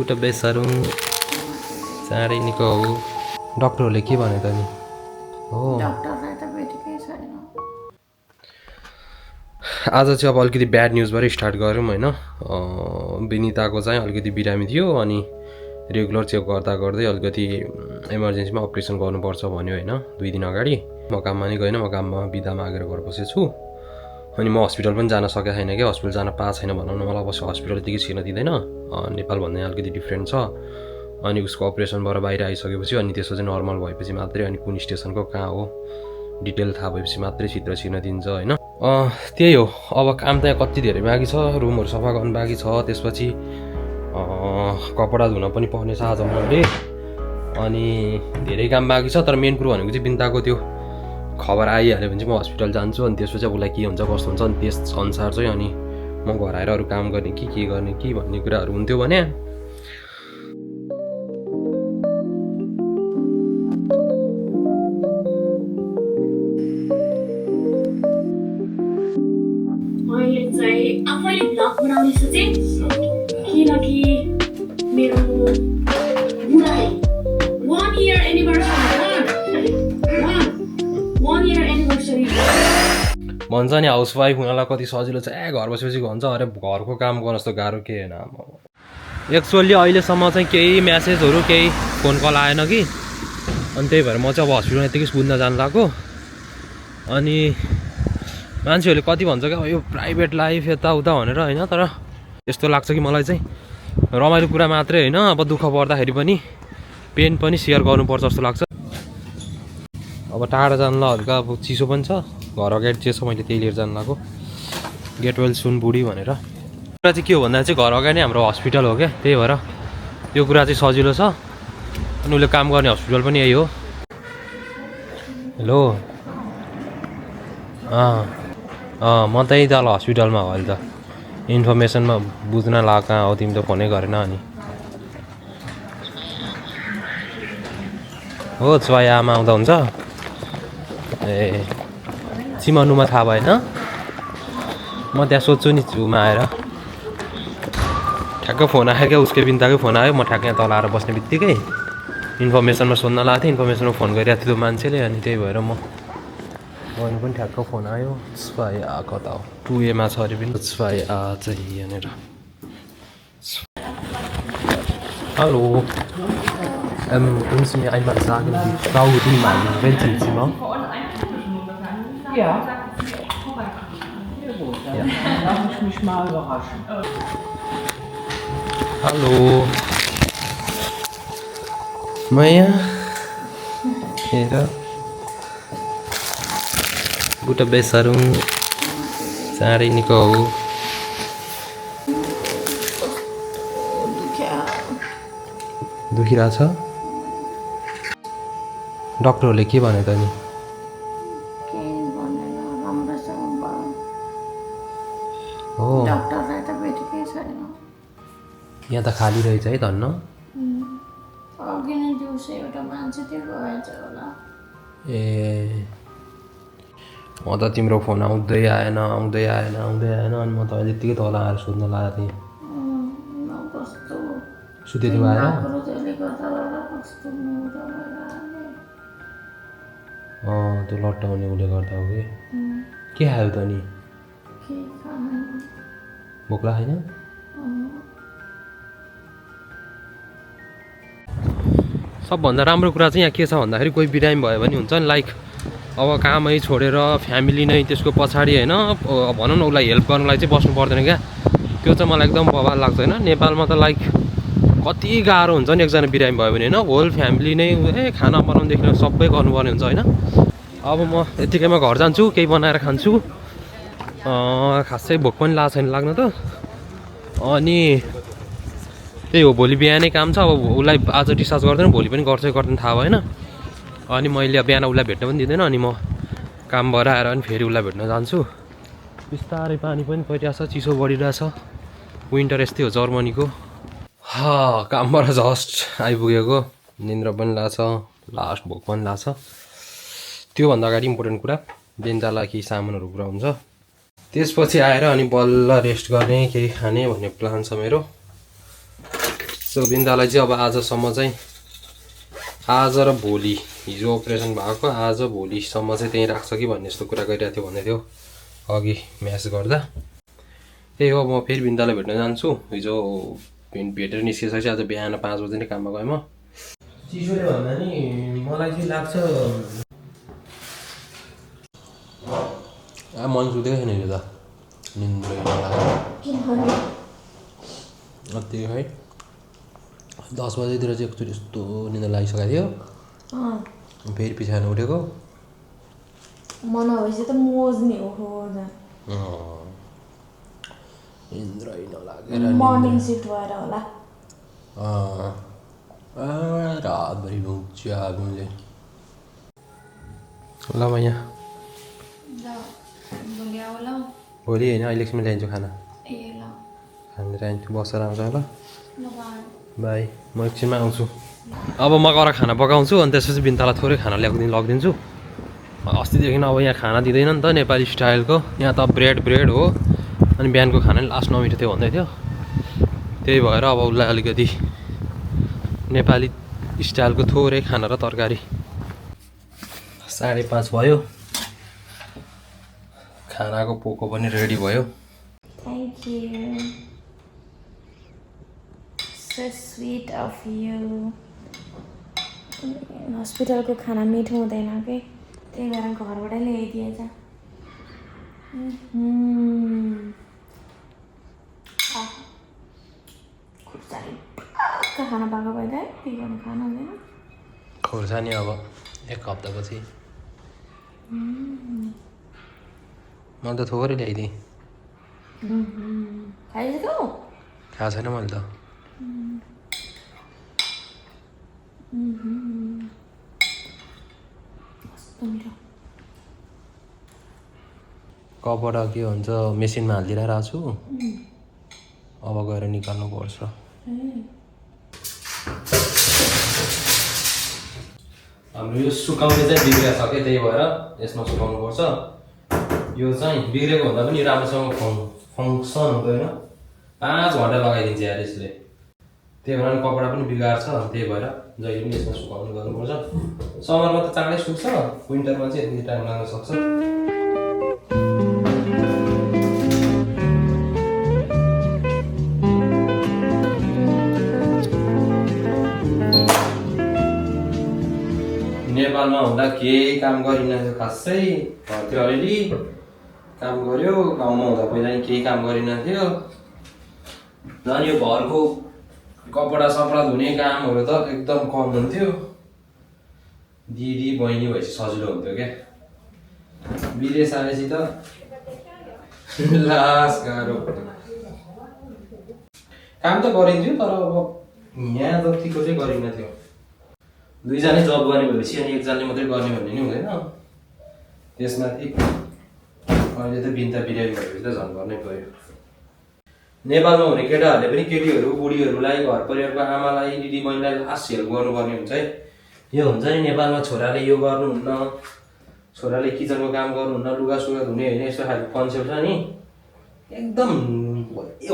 Boot बेसरौँ चाँडै निको हो। डक्टरहरूले के भने त नि? हो डक्टरलाई त भेटेकै छैन। आज चाहिँ अब अलिकति ब्याड न्युजबाटै स्टार्ट गरौँ होइन। विनिताको चाहिँ अलिकति बिरामी थियो अनि रेगुलर चेक गर्दा गर्दै अलिकति इमर्जेन्सीमा अपरेसन गर्नुपर्छ भन्यो होइन 2 दिन अगाडि। म काममा नै गएन, म काममा बिदा मागेर घर बसेछु। अनि म हस्पिटल पनि जान सकेको छैन क्या, हस्पिटल जान पाएको छैन भनौँ न। मलाई बस हस्पिटल यतिकै छिर्न दिँदैन, नेपालभन्दा अलिकति डिफ्रेन्ट छ। अनि उसको अपरेसनबाट बाहिर आइसकेपछि अनि त्यसो चाहिँ नर्मल भएपछि मात्रै अनि कुन स्टेसनको कहाँ हो डिटेल थाहा भएपछि मात्रै भित्र छिर्न दिन्छ होइन। त्यही हो, अब काम त यहाँ कति धेरै बाँकी छ, रुमहरू सफा गर्नु बाँकी छ, त्यसपछि कपडा धुन पनि पर्ने छ आज मैले। अनि धेरै काम बाँकी छ, तर मेन कुरो भनेको चाहिँ बिन्ताको त्यो खबर आइहाल्यो भने चाहिँ म हस्पिटल जान्छु। अनि त्यसपछि उसलाई के हुन्छ कस्तो हुन्छ अनि त्यस अनुसार चाहिँ अनि म घर आएर अरू काम गर्ने कि के गर्ने कि भन्ने कुराहरू हुन्थ्यो भने। मैले चाहिँ आफैले भ्लग बनाउने सोचेँ किनकि मेरो बुढा 1 year एनिभर्सरी भन्छ नि हाउसवाइफ हुनलाई कति सजिलो छ, घर बसेपछि भन्छ अरे घरको काम गर्नु जस्तो गाह्रो के होइन। एक्चुअली अहिलेसम्म चाहिँ केही म्यासेजहरू केही फोन कल आएन कि, अनि त्यही भएर म चाहिँ अब हस्पिटल यतिकै बुझ्न जानु लाग्यो। अनि मान्छेहरूले कति भन्छ क्या यो प्राइभेट लाइफ यताउता भनेर होइन, तर यस्तो लाग्छ कि मलाई चाहिँ रमाइलो कुरा मात्रै होइन, अब दुःख पर्दाखेरि पनि पेन पनि सेयर गर्नुपर्छ जस्तो लाग्छ। अब टाढा जानलाई हल्का अब चिसो पनि छ, घर अगाडि जे छ मैले त्यही लिएर जानु लाग्यो, गेट वेल सुन बुढी भनेर। कुरा चाहिँ के हो भन्दा चाहिँ घर अगाडि नै हाम्रो हस्पिटल हो क्या, त्यही भएर यो कुरा चाहिँ सजिलो छ। अनि उसले काम गर्ने हस्पिटल पनि यही हो। हेलो, म त्यही तल हस्पिटलमा हो अहिले त, इन्फर्मेसनमा बुझ्न लाग्यो कहाँ हो, तिमी त फोनै गरेन। अनि हो छोया आमा आउँदा हुन्छ ए चिमनुमा थाहा भएन, म त्यहाँ सोध्छु नि छुमा आएर। ठ्याक्क फोन आयो क्या, उसकै बिन्ताकै फोन आयो, म ठ्याक्क यहाँ तल आएर बस्ने बित्तिकै इन्फर्मेसनमा सोध्न लागेको थिएँ, इन्फर्मेसनमा फोन गरिरहेको थियो मान्छेले। अनि त्यही भएर म गर्नु पनि ठ्याक्क फोन आयो। छुया कता हो 2A छ अरे पनि छुया चाहिँ यहाँनिर। Hallo, können Sie mir einmal sagen, wie Frau Riemann, Rentenzimmer? Ja. Ja. Lass ich mich mal überraschen. Hallo. Maya? Heer. बुट बेसरौँ चाँडै निको हो। दुखिरहेछ? डक्टरहरूले के भने त नि? केही भनेन, राम्रोसँग भयो। हो डक्टरलाई त भेटेकै छैन। यहाँ त खाली रहेछ है धन्न। अघि नै दिउँसो एउटा मान्छे त्यो गएछ होला। ए म त तिम्रो फोन आउँदै आएन अनि म त अहिले यत्तिकै तल आएर सोध्न लागेको थिएँ। कस्तो सुते थियो आएर? त्यसले गर्दा कस्तो मुडो भइरहेको। त्यो लट्टाउने उसले गर्दा हो कि के खायो त नि? केही खाएन। भोक लागेन? सबभन्दा राम्रो कुरा चाहिँ यहाँ के छ भन्दाखेरि कोही बिरामी भयो भने हुन्छ नि, लाइक अब कामै छोडेर फ्यामिली नै त्यसको पछाडि होइन, भनौँ न उसलाई हेल्प गर्नलाई चाहिँ बस्नु पर्दैन क्या। त्यो चाहिँ मलाई एकदम बवाल लाग्छ होइन। नेपालमा त लाइक कति गाह्रो हुन्छ नि एकजना बिरामी भयो भने होइन, होल फ्यामिली नै खाना बनाउनुदेखि सबै गर्नुपर्ने हुन्छ होइन। अब म यत्तिकैमा घर जान्छु, केही बनाएर खान्छु, खासै भोक पनि लाग्छ छैन लाग्न त। अनि त्यही हो, भोलि बिहानै काम छ। अब उसलाई आज डिस्चार्ज गर्दैन, भोलि पनि गर्छ गर्दैन थाहा भएन। अनि मैले बिहान उसलाई भेट्न पनि दिँदैन, अनि म काम भएर आएर अनि फेरि उसलाई भेट्न जान्छु। बिस्तारै पानी पनि परिरहेछ, चिसो बढिरहेछ, विन्टर यस्तै हो जर्मनीको। कामबाट जस्ट आइपुगेको, निन्द्रा पनि लाग्छ, लास्ट भोक पनि लाग्छ। त्योभन्दा अगाडि इम्पोर्टेन्ट कुरा बेन्जालाई केही सामानहरू पुरा हुन्छ, त्यसपछि आएर अनि बल्ल रेस्ट गर्ने केही खाने भन्ने प्लान छ मेरो। सो बिन्दालाई चाहिँ अब आजसम्म चाहिँ आज र भोलि हिजो अपरेसन भएको आज भोलिसम्म चाहिँ त्यहीँ राख्छ कि भन्ने जस्तो कुरा गरिरहेको थियो भन्दै थियो अघि म्यासेज गर्दा। त्यही हो म फेरि बिन्दालाई भेट्न जान्छु। हिजो भेटेर निस्किसकेपछि आज बिहान 5 बजे नै काममा गएँ म। चिसोले भन्दा नि मलाई चाहिँ लाग्छ मन सुतेको छैन हिजो त निन्द्रै नलाग्यो त्यही है 10 बजेतिर चाहिँ एकचोटि यस्तो निन्द्रा लागिसकेको थियो फेरि पछाडि उठेको मन भएपछि त मोज्ने हो निन्द्रै नलागेर मर्निङ सिफ्ट भएर होला रातभरि भुक्च्या भुङ्जे ल म यहाँ भोलि होइन अहिलेसम्म ल्याइदिन्छु खाना खाना ल्याइदिन्छु बसेर आउँछ ल बाई म एकछिनमा आउँछु। अब म गएर खाना पकाउँछु अनि त्यसपछि बिन्तालाई थोरै खाना लगिदिन्छु। अस्तिदेखि अब यहाँ खाना दिँदैन नि त नेपाली स्टाइलको यहाँ त ब्रेड हो अनि बिहानको खाना नि लास्ट नमिठो थियो भन्दै थियो त्यही भएर अब उसलाई अलिकति नेपाली स्टाइलको थोरै खाना र तरकारी। 5:30 भयो खानाको पोको पनि रेडी भयो। Thank you so sweet of you. हस्पिटलको खाना मिठो हुँदैन कि त्यही भएर घरबाटै ल्याइदिएछ। खुर्सानी खाना पाएको भए त के गर्नु खानु हुँदैन खोर्सानी अब 1 हप्तापछि मैले त थोरै ल्याइदिएँ खाइसक्यौ थाहा छैन मैले त कपडा के भन्छ मेसिनमा हालिदिरहेको छु अब गएर निकाल्नु पर्छ। हाम्रो यो सुकाउने चाहिँ बिग्रेको छ कि त्यही भएर यसमा सुकाउनु पर्छ। यो चाहिँ बिग्रेको भन्दा पनि राम्रोसँग फङ्सन हुँदैन 5 घन्टा लगाइदिन्छ यार यसले त्यही भएर कपडा पनि बिगार्छ त्यही भएर जहिले पनि यसमा सुकाउनु गर्नुपर्छ। समरमा त चाँडै सुक्छ विन्टरमा चाहिँ यति टाइम लाग्न सक्छ। नेपालमा हुँदा केही काम गरिन थियो खासै घरतिर अलिअलि काम गर्यो गाउँमा हुँदा पहिला नि केही काम गरिन थियो झन् यो घरको कपडा सपडा धुने कामहरू त एकदम कम हुन्थ्यो। दिदी बहिनी भएपछि सजिलो हुन्थ्यो क्या विदेश आएपछि त लास गाह्रो काम त गरिन्थ्यो तर अब यहाँ जतिको चाहिँ गरिन थियो। 2 जनै जब गर्ने भएपछि अनि 1 जनाले मात्रै गर्ने भन्ने नि हुँदैन। त्यसमाथि अहिले त बिन्ता बिरामी भएपछि त झन् गर्नै पर्यो। नेपालमा हुने केटाहरूले पनि केटीहरू बुढीहरूलाई घर परिवारको आमालाई दिदी बहिनीलाई लास्ट हेल्प गर्नुपर्ने हुन्छ है। यो हुन्छ नि नेपालमा छोराले यो गर्नुहुन्न छोराले किचनको काम गर्नुहुन्न लुगा सुगा धुने होइन यस्तो खालको कन्सेप्ट छ नि एकदम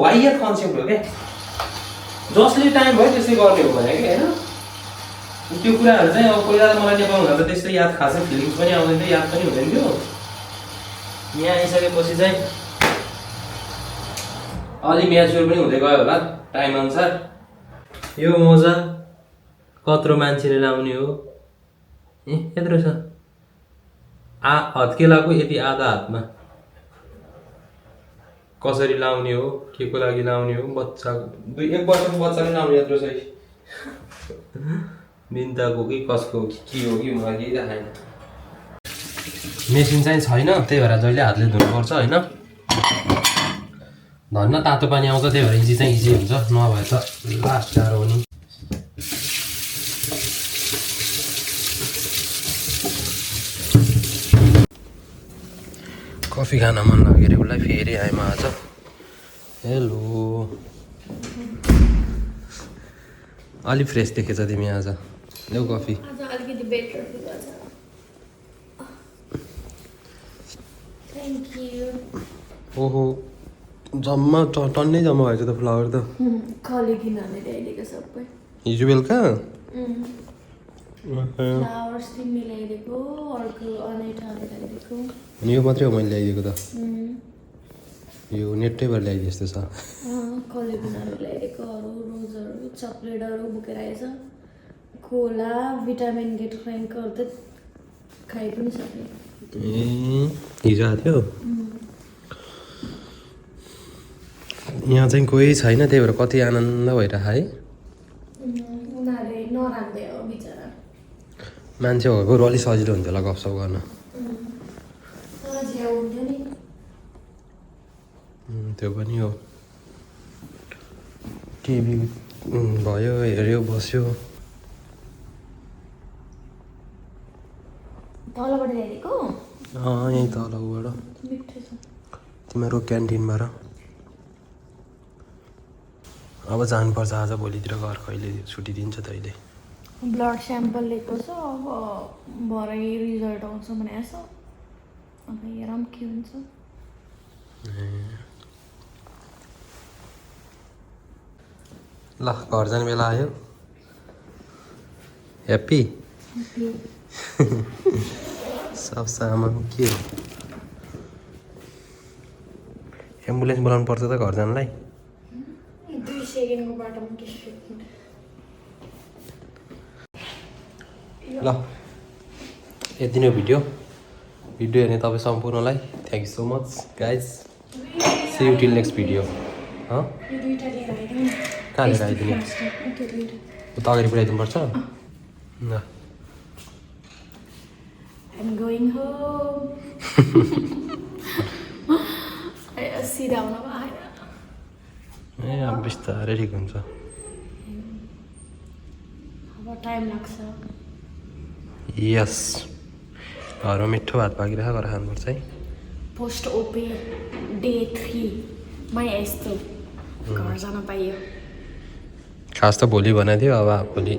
वाइयात कन्सेप्ट हो क्या। जसले टाइम भयो त्यसै गर्ने हो भने कि होइन त्यो कुराहरू चाहिँ अब पहिला त मलाई नेपाल हुँदा त त्यस्तो याद खासै फिलिङ्स पनि आउँदैन थियो याद पनि हुँदैन थियो। यहाँ आइसकेपछि चाहिँ अलि म्याच्योर पनि हुँदै गयो होला टाइम अनुसार। यो मोजा कत्रो मान्छेले लाउने हो यत्रो छ हत्केलाको यति आधा हातमा कसरी लाउने हो के को लागि लाउने हो बच्चाको 1 वर्षको बच्चाले लाउने यत्रो छ बिन्ताको कि कसको के हो कि मलाई केही थाहा छैन। मेसिन चाहिँ छैन त्यही भएर जहिले हातले धुनुपर्छ होइन। धन्न तातो पानी आउँछ त्यही भएर इजी चाहिँ इजी हुन्छ नभए त लास्ट गाह्रो हो नि। कफी खान मन लाग्यो अरे उसलाई फेरि आएँ म आज। हेलो अलि फ्रेस देखेछ तिमी आज ल्याउ कफी। अलिकति बेटर फिल गर्छ। Thank you. ओहो जम्मा टन्नै जम्मा भएछ त फ्लावर त खले किनले ल्याइदिएको सबै हिजो बेलुका फ्लावर्स चाहिँ मिलाइदिएको अर्को अनैठाले ल्याइदिएको अनि यो मात्रै हो मैले ल्याइदिएको त यो नेटै भएर ल्याइदिए जस्तो छ खले किनले ल्याइदिएको अरू रोजहरू चक्लेटहरू बोकेर आएछ कोला भिटामिन गेट फ्रेङ्कहरू त खाइ पनि सक्यो हिजो आएको थियो यहाँ चाहिँ कोही छैन त्यही भएर कति आनन्द भइरहेको है उनीहरूले नराख्दै हो बिचरा मान्छे भएको बरु अलिक सजिलो हुन्थ्यो होला गफसप गर्न तर झ्याउ हुन्थ्यो नि त्यो पनि हो टिभी भयो हेऱ्यो बस्यो तलबाट ल्याइदिएको यहीँ तल उबाट मिठो छ तिमीहरू क्यान्टिनबाट अब जानुपर्छ आज भोलितिर घर कहिले छुट्टी दिन्छ तैँले ब्लड स्याम्पल लिएको छ अब भरे रिजल्ट आउँछ भनेको छ अब हेरौँ के हुन्छ ल घर जाने बेला आयो ह्याप्पी सब सामान के हो एम्बुलेन्स बोलाउनु पर्छ त घर जानलाई 2 सेकेन्डको बाटोमा के ल यति नै भिडियो हेर्ने तपाईँ सम्पूर्णलाई thank you so much guys see you till next video कहाँ लिएर आइदिने उता अगाडि पुऱ्याइदिनुपर्छ ल I'm going home. सिधा हुन भएन ए अब बिस्तारै ठिक हुन्छ अब टाइम लाग्छ यस घरमा मिठो भात पाकिरहेको गरेर खानुपर्छ है पोस्ट ओपी डे 3 मा यस्तो घर जान पाइयो खास त भोलि बनाइदियो अब भोलि